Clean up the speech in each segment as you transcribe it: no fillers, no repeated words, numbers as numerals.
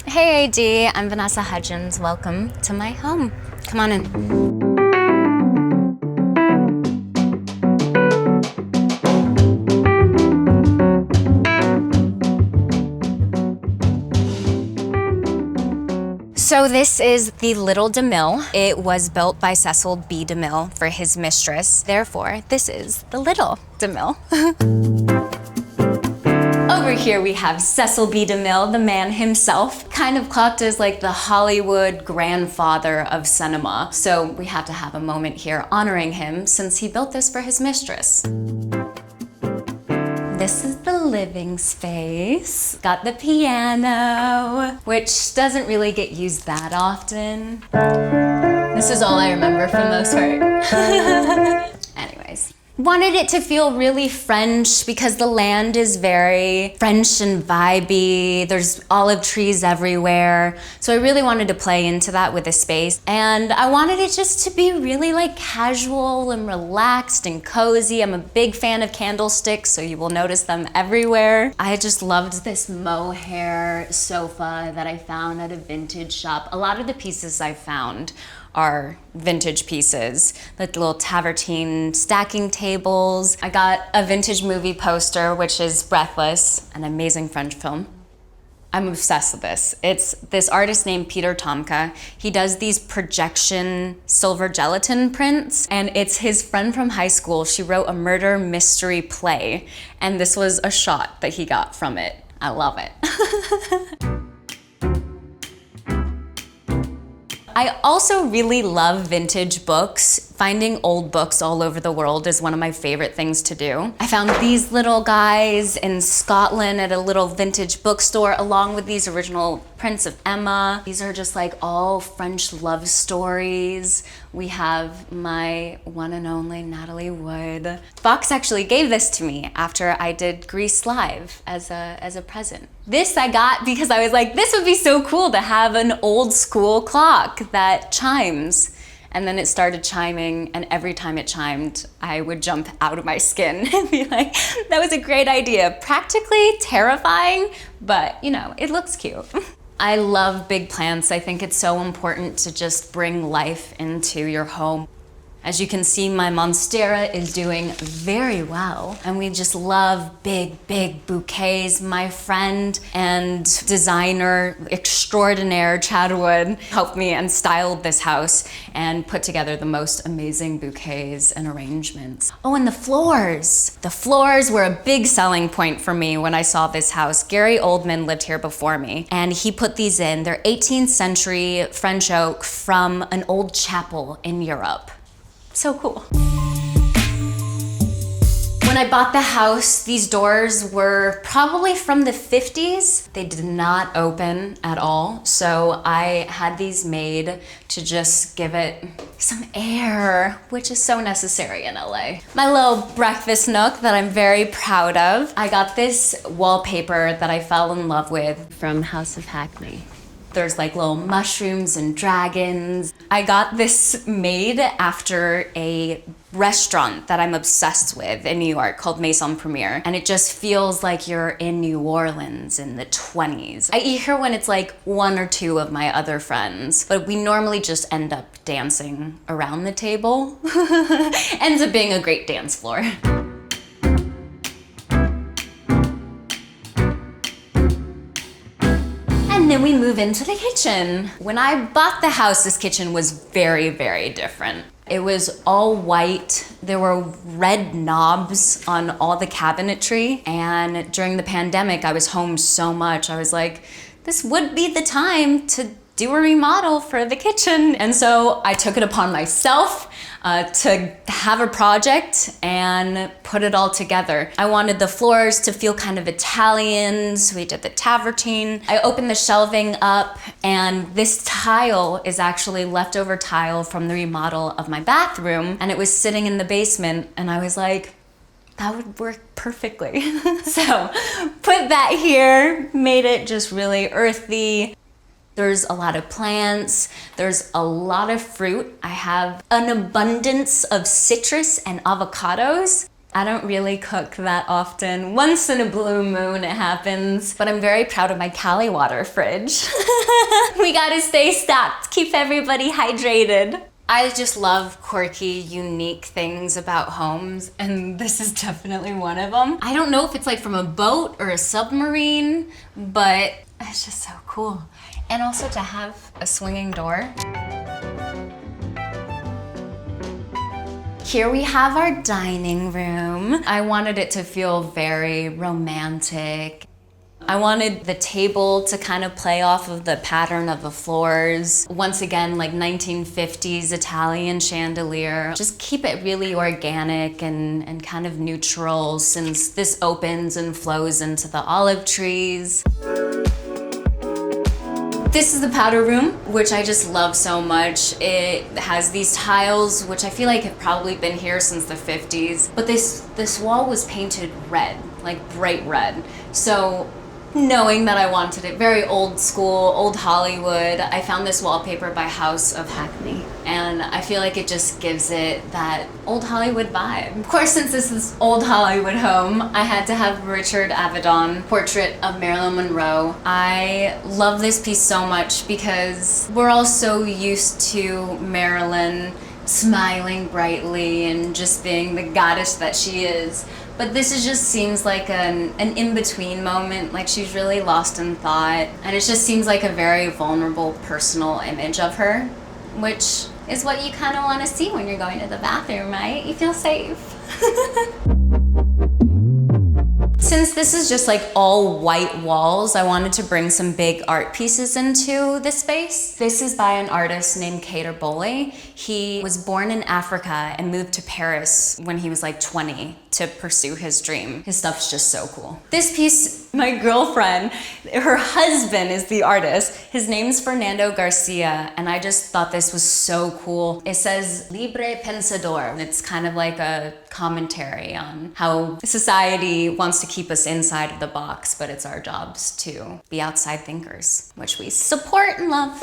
Hey AD, I'm Vanessa Hudgens. Welcome to my home. Come on in. So this is the Little DeMille. It was built by Cecil B. DeMille for his mistress. Therefore, this is the Little DeMille. Over here we have Cecil B. DeMille, the man himself, kind of clocked as like the Hollywood grandfather of cinema. So we have to have a moment here honoring him since he built this for his mistress. This is the living space. Got the piano, which doesn't really get used that often. This is all I remember from this part. Anyways. Wanted it to feel really French because the land is very French and vibey. There's olive trees everywhere. So I really wanted to play into that with the space. And I wanted it just to be really like casual and relaxed and cozy. I'm a big fan of candlesticks, so you will notice them everywhere. I just loved this mohair sofa that I found at a vintage shop. A lot of the pieces I found are vintage pieces, like little tavertine stacking tables. I got a vintage movie poster, which is Breathless, an amazing French film. I'm obsessed with this. It's this artist named Peter Tomka. He does these projection silver gelatin prints, and it's his friend from high school. She wrote a murder mystery play, and this was a shot that he got from it. I love it. I also really love vintage books. Finding old books all over the world is one of my favorite things to do. I found these little guys in Scotland at a little vintage bookstore along with these original prints of Emma. These are just like all French love stories. We have my one and only Natalie Wood. Fox actually gave this to me after I did Grease Live as a present. This I got because I was like, this would be so cool to have an old school clock that chimes. And then it started chiming, and every time it chimed, I would jump out of my skin and be like, that was a great idea. Practically terrifying, but you know, it looks cute. I love big plants. I think it's so important to just bring life into your home. As you can see, my Monstera is doing very well, and we just love big, big bouquets. My friend and designer extraordinaire, Chad Wood, helped me and styled this house and put together the most amazing bouquets and arrangements. Oh, and the floors. The floors were a big selling point for me when I saw this house. Gary Oldman lived here before me, and he put these in. They're 18th century French oak from an old chapel in Europe. So cool. When I bought the house, these doors were probably from the 50s. They did not open at all. So I had these made to just give it some air, which is so necessary in LA. My little breakfast nook that I'm very proud of. I got this wallpaper that I fell in love with from House of Hackney. There's like little mushrooms and dragons. I got this made after a restaurant that I'm obsessed with in New York called Maison Premiere. And it just feels like you're in New Orleans in the 20s. I eat here when it's like one or two of my other friends, but we normally just end up dancing around the table. Ends up being a great dance floor. And then we move into the kitchen. When I bought the house, this kitchen was very, very different. It was all white. There were red knobs on all the cabinetry. And during the pandemic, I was home so much. I was like, this would be the time to do a remodel for the kitchen. And so I took it upon myself to have a project and put it all together. I wanted the floors to feel kind of Italian, so we did the tavertine. I opened the shelving up, and this tile is actually leftover tile from the remodel of my bathroom, and it was sitting in the basement, and I was like, that would work perfectly. So put that here, made it just really earthy. There's a lot of plants, there's a lot of fruit. I have an abundance of citrus and avocados. I don't really cook that often. Once in a blue moon it happens, but I'm very proud of my Cali water fridge. We gotta stay stocked, keep everybody hydrated. I just love quirky, unique things about homes, and this is definitely one of them. I don't know if it's like from a boat or a submarine, but it's just so cool. And also to have a swinging door. Here we have our dining room. I wanted it to feel very romantic. I wanted the table to kind of play off of the pattern of the floors. Once again, like 1950s Italian chandelier. Just keep it really organic and kind of neutral, since this opens and flows into the olive trees. This is the powder room, which I just love so much. It has these tiles, which I feel like have probably been here since the 50s. But this wall was painted red, like bright red. So knowing that I wanted it very old school, old Hollywood, I found this wallpaper by House of Hackney. And I feel like it just gives it that old Hollywood vibe. Of course, since this is old Hollywood home, I had to have Richard Avedon portrait of Marilyn Monroe. I love this piece so much because we're all so used to Marilyn smiling brightly and just being the goddess that she is. But just seems like an in-between moment, like she's really lost in thought. And it just seems like a very vulnerable, personal image of her, which is what you kind of want to see when you're going to the bathroom, right? You feel safe. Since this is just like all white walls, I wanted to bring some big art pieces into this space. This is by an artist named Kader Bole. He was born in Africa and moved to Paris when he was like 20 to pursue his dream. His stuff's just so cool. This piece, my girlfriend, her husband is the artist. His name's Fernando Garcia, and I just thought this was so cool. It says Libre Pensador. It's kind of like a commentary on how society wants to keep us inside of the box, but it's our jobs to be outside thinkers, which we support and love.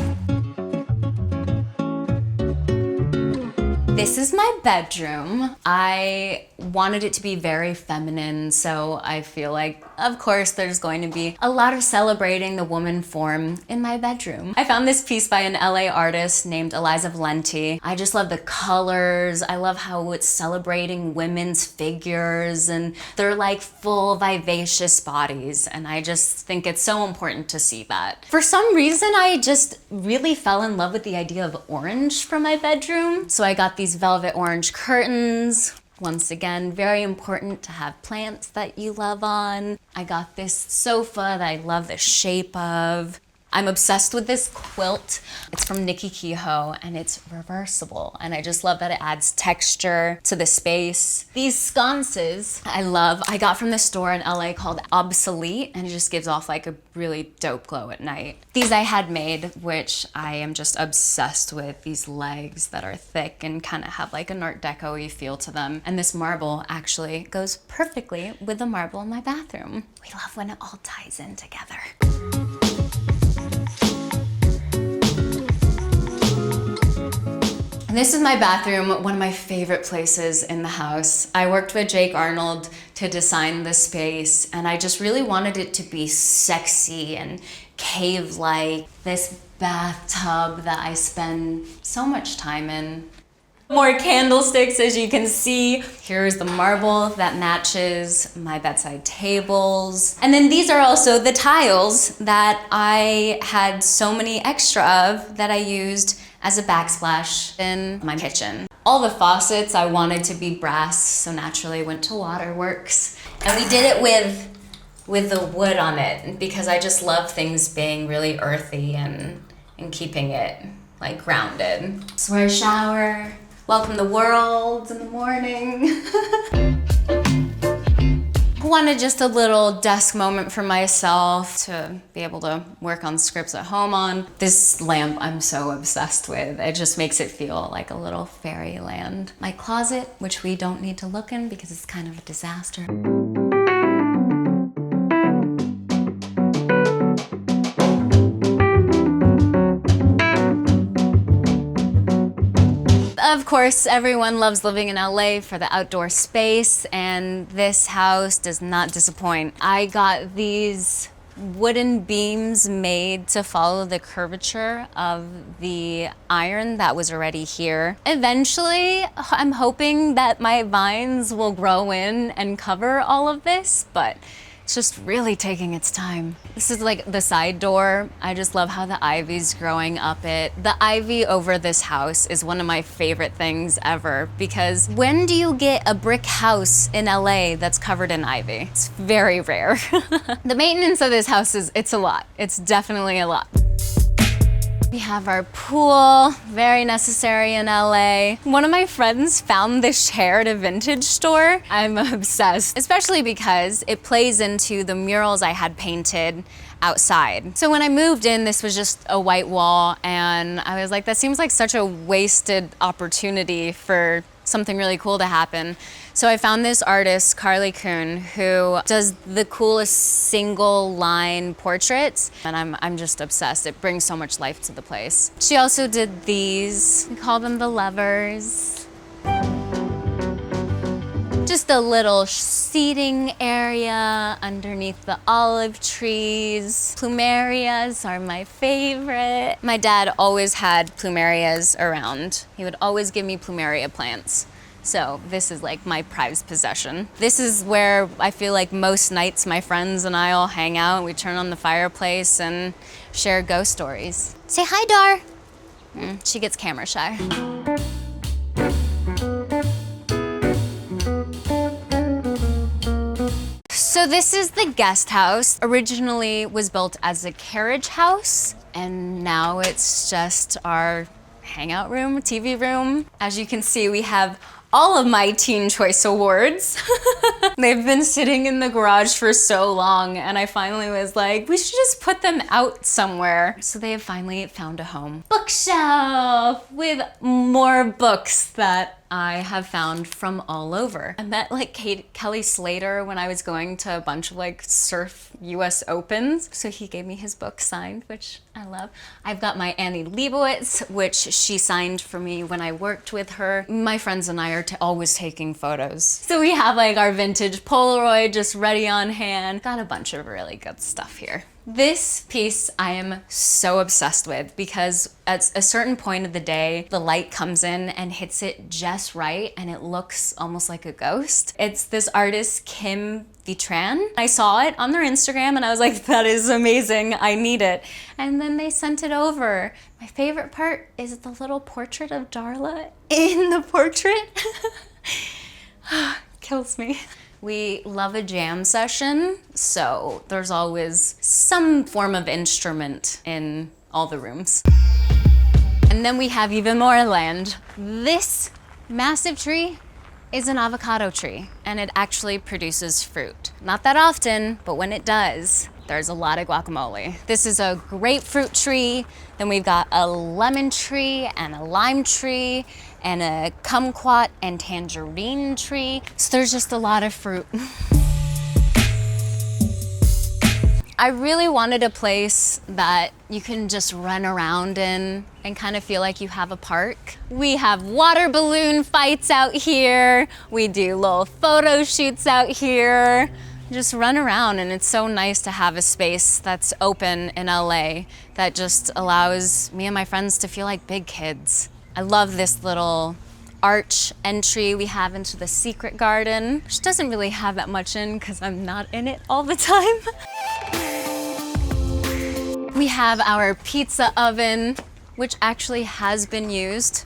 This is my bedroom. I wanted it to be very feminine, so I feel like, of course, there's going to be a lot of celebrating the woman form in my bedroom. I found this piece by an LA artist named Eliza Valenti. I just love the colors. I love how it's celebrating women's figures, and they're like full, vivacious bodies, and I just think it's so important to see that. For some reason, I just really fell in love with the idea of orange for my bedroom, so I got these velvet orange curtains. Once again, very important to have plants that you love on. I got this sofa that I love the shape of. I'm obsessed with this quilt. It's from Nikki Kehoe and it's reversible. And I just love that it adds texture to the space. These sconces I love. I got from this store in LA called Obsolete, and it just gives off like a really dope glow at night. These I had made, which I am just obsessed with. These legs that are thick and kind of have like an Art Deco-y feel to them. And this marble actually goes perfectly with the marble in my bathroom. We love when it all ties in together. This is my bathroom, one of my favorite places in the house. I worked with Jake Arnold to design the space, and I just really wanted it to be sexy and cave-like. This bathtub that I spend so much time in. More candlesticks, as you can see. Here's the marble that matches my bedside tables. And then these are also the tiles that I had so many extra of that I used as a backsplash in my kitchen. All the faucets I wanted to be brass, so naturally I went to Waterworks. And we did it with the wood on it because I just love things being really earthy and keeping it like grounded. This is where I shower, welcome the world in the morning. I wanted just a little desk moment for myself to be able to work on scripts at home on. This lamp I'm so obsessed with. It just makes it feel like a little fairyland. My closet, which we don't need to look in because it's kind of a disaster. Of course, everyone loves living in LA for the outdoor space, and this house does not disappoint. I got these wooden beams made to follow the curvature of the iron that was already here. Eventually, I'm hoping that my vines will grow in and cover all of this, but it's just really taking its time. This is like the side door. I just love how the ivy's growing up it. The ivy over this house is one of my favorite things ever, because when do you get a brick house in LA that's covered in ivy? It's very rare. The maintenance of this house it's a lot. It's definitely a lot. We have our pool, very necessary in LA. One of my friends found this chair at a vintage store. I'm obsessed, especially because it plays into the murals I had painted outside. So when I moved in, this was just a white wall, and I was like, that seems like such a wasted opportunity for something really cool to happen. So I found this artist, Carly Kuhn, who does the coolest single line portraits, and I'm just obsessed. It brings so much life to the place. She also did these. We call them the lovers. Just a little seating area underneath the olive trees. Plumerias are my favorite. My dad always had plumerias around. He would always give me plumeria plants. So this is like my prized possession. This is where I feel like most nights my friends and I all hang out. We turn on the fireplace and share ghost stories. Say hi, Dar. She gets camera shy. So this is the guest house. Originally was built as a carriage house, and now it's just our hangout room, TV room. As you can see, we have all of my Teen Choice Awards. They've been sitting in the garage for so long, and I finally was like, we should just put them out somewhere. So they have finally found a home. Bookshelf with more books that I have found from all over. I met like Kelly Slater when I was going to a bunch of like surf US Opens. So he gave me his book signed, which I love. I've got my Annie Leibovitz, which she signed for me when I worked with her. My friends and I are always taking photos. So we have like our vintage Polaroid just ready on hand. Got a bunch of really good stuff here. This piece I am so obsessed with because at a certain point of the day, the light comes in and hits it just right and it looks almost like a ghost. It's this artist, Kim Vitran. I saw it on their Instagram and I was like, that is amazing, I need it. And then they sent it over. My favorite part is the little portrait of Darla in the portrait. Kills me. We love a jam session, so there's always some form of instrument in all the rooms. And then we have even more land. This massive tree is an avocado tree, and it actually produces fruit. Not that often, but when it does, there's a lot of guacamole. This is a grapefruit tree, then we've got a lemon tree and a lime tree and a kumquat and tangerine tree. So there's just a lot of fruit. I really wanted a place that you can just run around in and kind of feel like you have a park. We have water balloon fights out here. We do little photo shoots out here. Just run around, and it's so nice to have a space that's open in LA that just allows me and my friends to feel like big kids. I love this little arch entry we have into the secret garden, which doesn't really have that much in because I'm not in it all the time. We have our pizza oven, which actually has been used.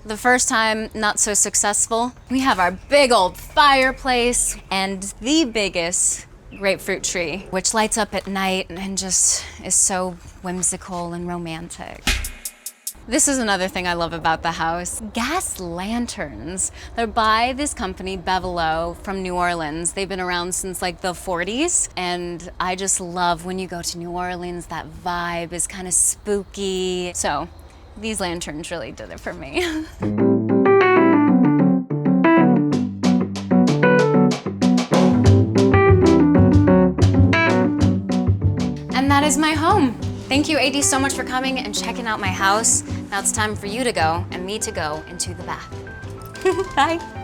The first time, not so successful. We have our big old fireplace and the biggest grapefruit tree, which lights up at night and just is so whimsical and romantic. This is another thing I love about the house. Gas lanterns. They're by this company, Bevelot, from New Orleans. They've been around since like the 40s. And I just love when you go to New Orleans, that vibe is kind of spooky. So these lanterns really did it for me. And that is my home. Thank you, AD, so much for coming and checking out my house. Now it's time for you to go and me to go into the bath. Bye.